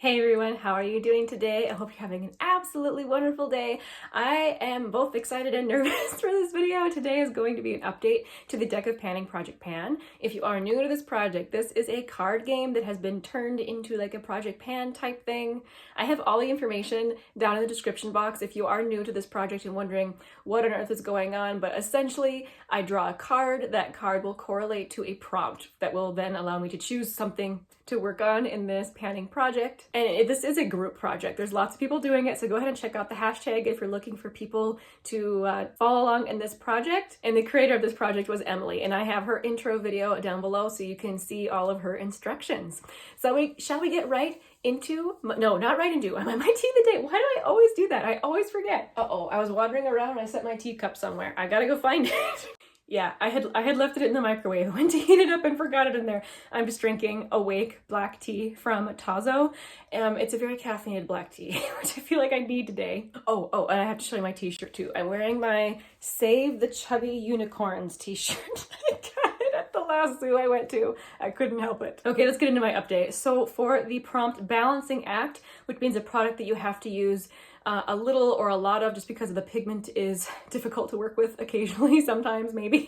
Hey everyone, how are you doing today? I hope you're having an absolutely wonderful day. I am both excited and nervous for this video. Today is going to be an update to the deck of panning Project Pan. If you are new to this project, this is a card game that has been turned into like a Project Pan type thing. I have all the information down in the description box if you are new to this project and wondering what on earth is going on, but essentially I draw a card. That card will correlate to a prompt that will then allow me to choose something to work on in this panning project. And this is a group project. There's lots of people doing it, so go ahead and check out the hashtag if you're looking for people to follow along in this project. And the creator of this project was Emily, and I have her intro video down below so you can see all of her instructions. So shall we get right into, no, not right into, I'm on my tea of the day. Why do I always do that? I always forget. Uh-oh, I was wandering around and I set my teacup somewhere. I gotta go find it. Yeah, I had left it in the microwave, went to heat it up and forgot it in there. I'm just drinking Awake black tea from Tazo. It's a very caffeinated black tea, which I feel like I need today. Oh, and I have to show you my t-shirt too. I'm wearing my Save the Chubby Unicorns t-shirt. I got it at the last zoo I went to. I couldn't help it. Okay, let's get into my update. So for the prompt balancing act, which means a product that you have to use a little or a lot of just because of the pigment is difficult to work with occasionally, sometimes maybe.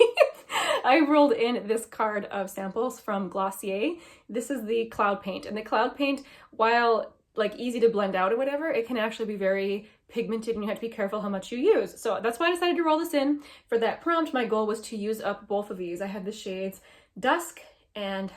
I rolled in this card of samples from Glossier. This is the Cloud Paint, and the Cloud Paint, while like easy to blend out or whatever, it can actually be very pigmented and you have to be careful how much you use. So that's why I decided to roll this in. For that prompt, my goal was to use up both of these. I had the shades Dusk and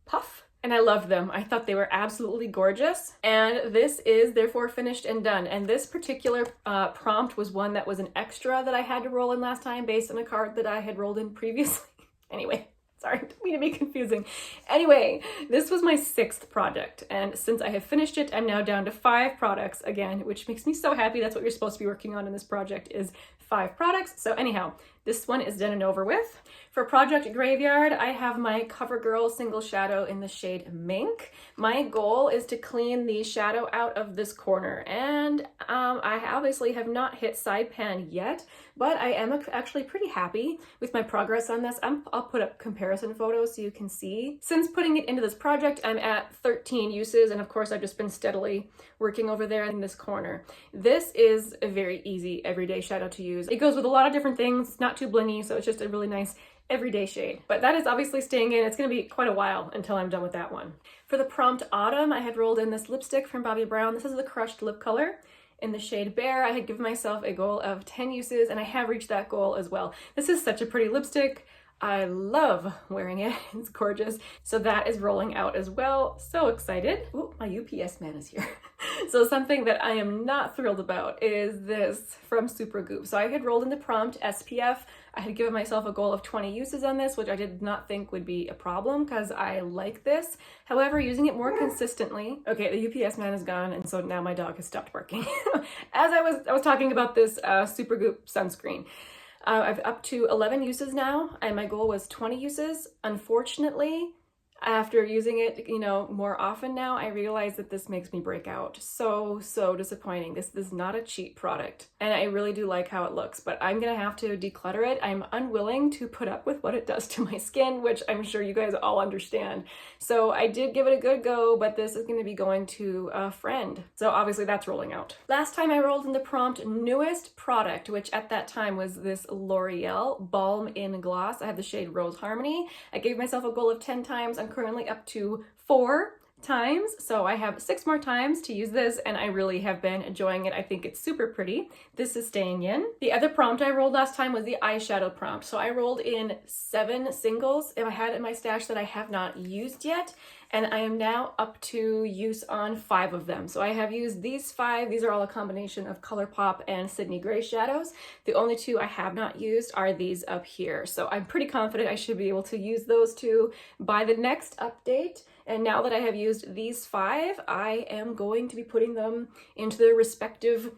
Puff, and I loved them. I thought they were absolutely gorgeous. And this is therefore finished and done. And this particular prompt was one that was an extra that I had to roll in last time based on a card that I had rolled in previously. Anyway, sorry, didn't mean to be confusing. Anyway, this was my 6th project. And since I have finished it, I'm now down to 5 products again, which makes me so happy. That's what you're supposed to be working on in this project, is 5 products. So anyhow, this one is done and over with. For Project Graveyard, I have my CoverGirl single shadow in the shade Mink. My goal is to clean the shadow out of this corner, and I obviously have not hit side pan yet, but I am actually pretty happy with my progress on this. I'll put up comparison photos so you can see. Since putting it into this project, I'm at 13 uses, and of course I've just been steadily working over there in this corner. This is a very easy everyday shadow to use. It goes with a lot of different things. It's not too blingy, so it's just a really nice everyday shade. But that is obviously staying in. It's going to be quite a while until I'm done with that one. For the prompt Autumn, I had rolled in this lipstick from Bobbi Brown. This is the Crushed Lip Color in the shade Bear. I had given myself a goal of 10 uses, and I have reached that goal as well. This is such a pretty lipstick. I love wearing it. It's gorgeous. So that is rolling out as well. So excited. Ooh, my UPS man is here. So something that I am not thrilled about is this from Supergoop. So I had rolled in the prompt SPF. I had given myself a goal of 20 uses on this, which I did not think would be a problem because I like this. However, using it more consistently. Okay, the UPS man is gone, and so now my dog has stopped barking. As I was talking about this Supergoop sunscreen. I've up to 11 uses now, and my goal was 20 uses. Unfortunately, after using it, more often now, I realize that this makes me break out. So disappointing. This is not a cheap product, and I really do like how it looks, but I'm gonna have to declutter it. I'm unwilling to put up with what it does to my skin, which I'm sure you guys all understand. So I did give it a good go, but this is gonna be going to a friend. So obviously that's rolling out. Last time I rolled in the prompt newest product, which at that time was this L'Oreal Balm in Gloss. I have the shade Rose Harmony. I gave myself a goal of 10 times. I'm currently up to 4 times, so I have 6 more times to use this, and I really have been enjoying it. I think it's super pretty. This is staying in. The other prompt I rolled last time was the eyeshadow prompt. So I rolled in 7 singles I had in my stash that I have not used yet, and I am now up to use on 5 of them. So I have used these 5. These are all a combination of ColourPop and Sydney Gray shadows. The only 2 I have not used are these up here. So I'm pretty confident I should be able to use those 2 by the next update. And now that I have used these 5, I am going to be putting them into their respective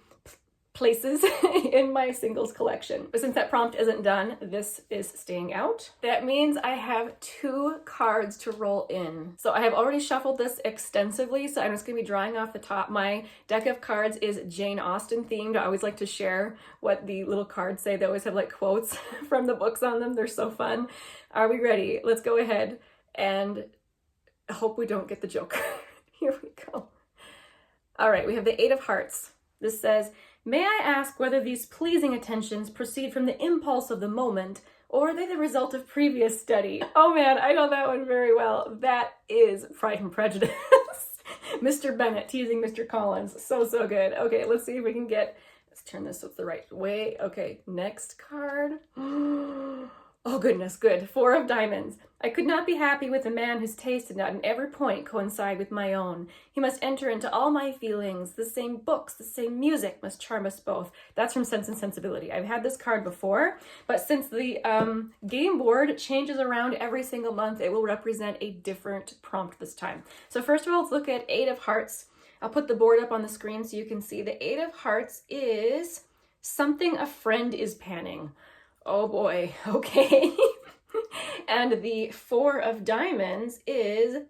places in my singles collection. But since that prompt isn't done, this is staying out. That means I have 2 cards to roll in. So I have already shuffled this extensively, so I'm just gonna be drawing off the top. My deck of cards is Jane Austen themed. I always like to share what the little cards say. They always have like quotes from the books on them. They're so fun. Are we ready? Let's go ahead and hope we don't get the joke. Here we go. All right, we have the Eight of Hearts. This says, may I ask whether these pleasing attentions proceed from the impulse of the moment, or are they the result of previous study? Oh man, I know that one very well. That is Pride and Prejudice. Mr. Bennet teasing Mr. Collins. So good. Okay, let's see if we can get, let's turn this so it's the right way. Okay, next card. Oh goodness, good. Four of Diamonds. I could not be happy with a man whose taste did not in every point coincide with my own. He must enter into all my feelings. The same books, the same music must charm us both. That's from Sense and Sensibility. I've had this card before, but since the game board changes around every single month, it will represent a different prompt this time. So first of all, let's look at Eight of Hearts. I'll put the board up on the screen so you can see. The Eight of Hearts is something a friend is panning. Oh boy, okay. And the Four of Diamonds is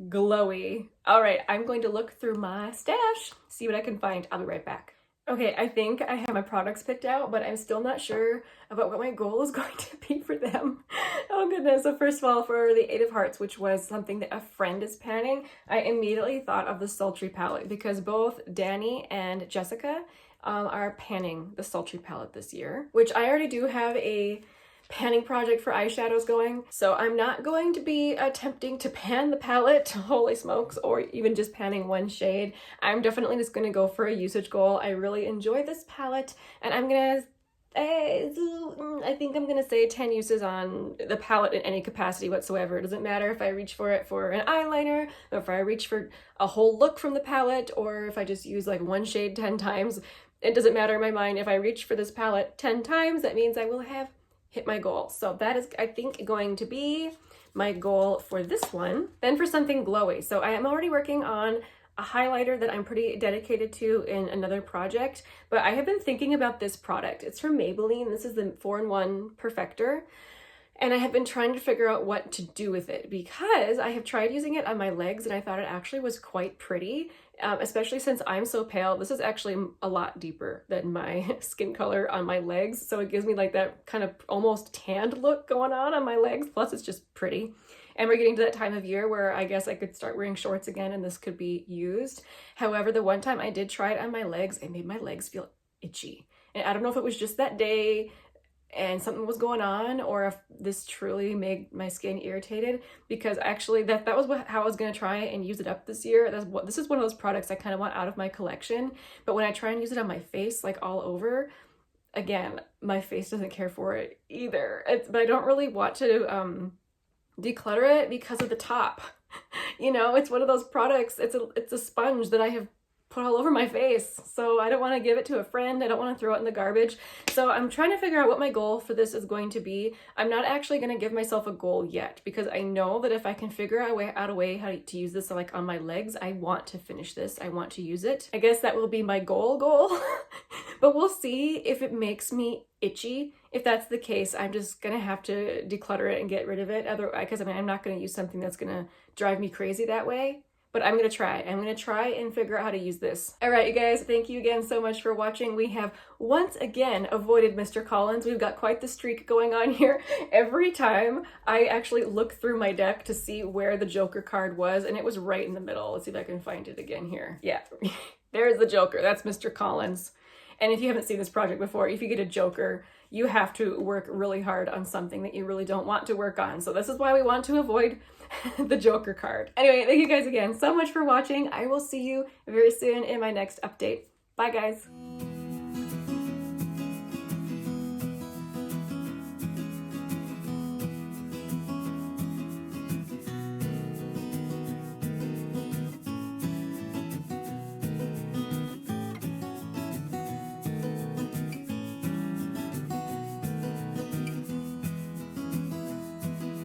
glowy. All right, I'm going to look through my stash, see what I can find. I'll be right back. Okay, I think I have my products picked out, but I'm still not sure about what my goal is going to be for them. Oh goodness, so first of all, for the Eight of Hearts, which was something that a friend is panning, I immediately thought of the Sultry palette because both Danny and Jessica are panning the Sultry palette this year, which I already do have a panning project for eyeshadows going. So I'm not going to be attempting to pan the palette, holy smokes, or even just panning one shade. I'm definitely just going to go for a usage goal. I really enjoy this palette, and I'm going to I think I'm gonna say 10 uses on the palette in any capacity whatsoever. It doesn't matter if I reach for it for an eyeliner, or if I reach for a whole look from the palette, or if I just use like one shade 10 times. It doesn't matter in my mind. If I reach for this palette 10 times, that means I will have hit my goal. So that is, I think, going to be my goal for this one. Then for something glowy. So I am already working on a highlighter that I'm pretty dedicated to in another project, but I have been thinking about this product. It's from Maybelline. This is the 4-in-1 Perfector, and I have been trying to figure out what to do with it because I have tried using it on my legs and I thought it actually was quite pretty, especially since I'm so pale. This is actually a lot deeper than my skin color on my legs, so it gives me like that kind of almost tanned look going on my legs, plus it's just pretty. And we're getting to that time of year where I guess I could start wearing shorts again and this could be used. However, the one time I did try it on my legs, it made my legs feel itchy. And I don't know if it was just that day and something was going on, or if this truly made my skin irritated, because actually that was how I was going to try and use it up this year. This is one of those products I kind of want out of my collection, but when I try and use it on my face, like all over, again, my face doesn't care for it either. But I don't really want to declutter it because of the top. You know, it's one of those products, it's a sponge that I have put all over my face, so I don't want to give it to a friend. I don't want to throw it in the garbage. So I'm trying to figure out what my goal for this is going to be. I'm not actually going to give myself a goal yet because I know that if I can figure out a way how to use this like on my legs, I want to finish this. I want to use it. I guess that will be my goal but we'll see if it makes me itchy. If that's the case, I'm just gonna have to declutter it and get rid of it. Otherwise, because I mean, I'm not gonna use something that's gonna drive me crazy that way. But I'm gonna try. I'm gonna try and figure out how to use this. All right, you guys, thank you again so much for watching. We have once again avoided Mr. Collins. We've got quite the streak going on here. Every time I actually look through my deck to see where the Joker card was, and it was right in the middle. Let's see if I can find it again here. Yeah, there's the Joker. That's Mr. Collins. And if you haven't seen this project before, if you get a Joker, you have to work really hard on something that you really don't want to work on. So this is why we want to avoid the Joker card. Anyway, thank you guys again so much for watching. I will see you very soon in my next update. Bye, guys.